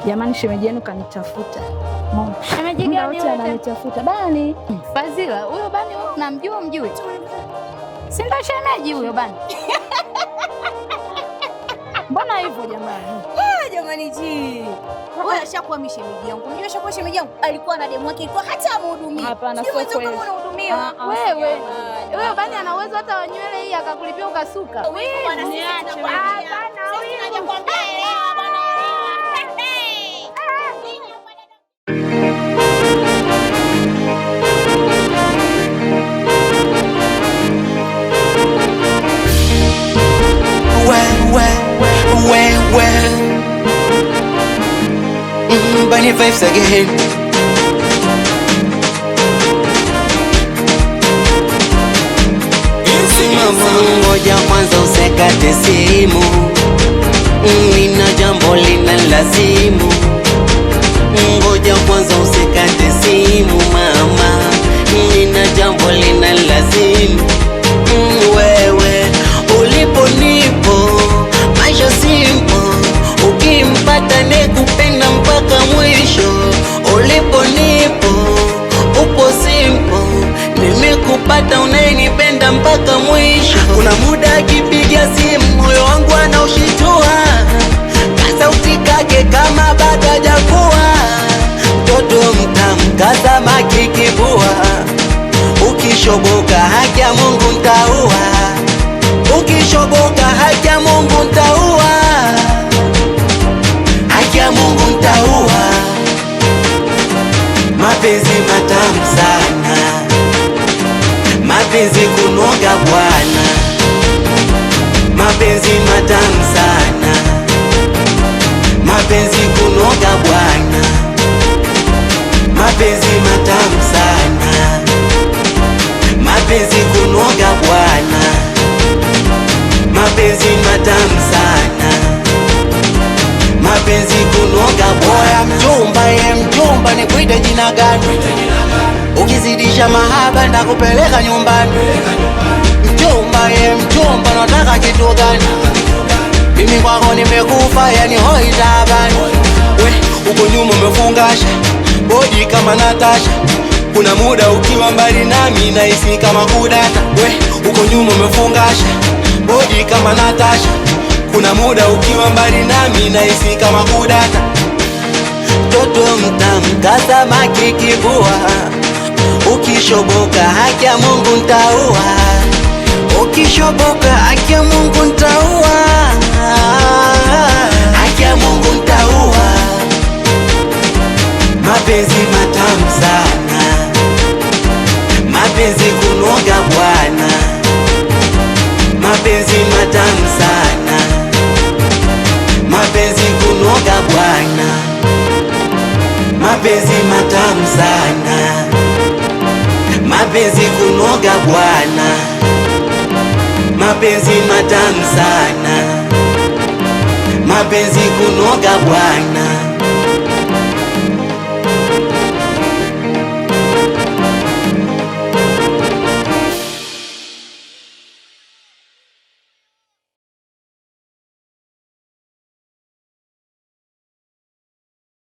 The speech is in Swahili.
Jamani, shemeji yenu kanitafuta. Shemeji gani yule ananitafuta? Bani. Fazila, huyo Bani unamjua mjui? Si ndo shemeji huyo Bani? Mbona hivyo jamani? Jamani ji. Wewe ashakuwa shemeji yangu. Unajua ashakuwa shemeji yangu. Alikuwa na demu wake ilikuwa hata amhudumia. Hapana, sio kweli. Unahudumiwa. Wewe. Wewe Bani ana uwezo hata wa nywele hii akakulipia ukasuka. Hapana, nakwambia elewa bwana. Bunny vibes again. Ngoja kwanza usikate simu, nina jambo linalazimu. Ngoja kwanza usikate simu mama, nina jambo linalazimu. Wewe ulipo nipo, maisha simple. Ukimpata nekupenda mpaka mwisho. Ulipo nipo, upo simple. Nimekupata unayenipenda mpaka mwisho. Kuna muda akipiga simu moyo wangu anaushitua, kasauti kake kama bado hajakuwa. Mtoto mtamu kasamaki kibua, ukishoboka haki ya Mungu ntaua. Ukishoboka haki ya Mungu ntaua. Haki ya Mungu ntaua. Mapenzi matamu sana, mapenzi kunoga bwana. Mapenzi matamu sana, mapenzi kunoga bwana. Mapenzi matamu sana, mapenzi kunoga bwana. Mapenzi matamu sana, mapenzi kunoga bwana. Mchumba nikuite jina gani? Ukizidisha mahaba ndakupeleka nyumbani. Mchumba nataka kitu gani? Mimi kwako nimekufa, yani hoi tabani. We, uko nyuma umefungasha bodi kama Natasha. Kuna muda ukiwa mbali nami nahisi kama kudata. We, uko nyuma umefungasha bodi kama Natasha. Kuna muda ukiwa mbali nami nahisi kama kudata. Toto mtamu kasamaki kibua, ukishoboka haki ya Mungu ntaua. Ukishoboka haki ya Mungu ntaua. Haki ya Mungu ntaua. Mapenzi matamu sana, mapenzi kunoga bwana. Mapenzi matamu sana, mapenzi kunoga bwana. Mapenzi matamu sana, mapenzi kunoga bwana. Mapenzi matamu sana, mapenzi kunoga bwana.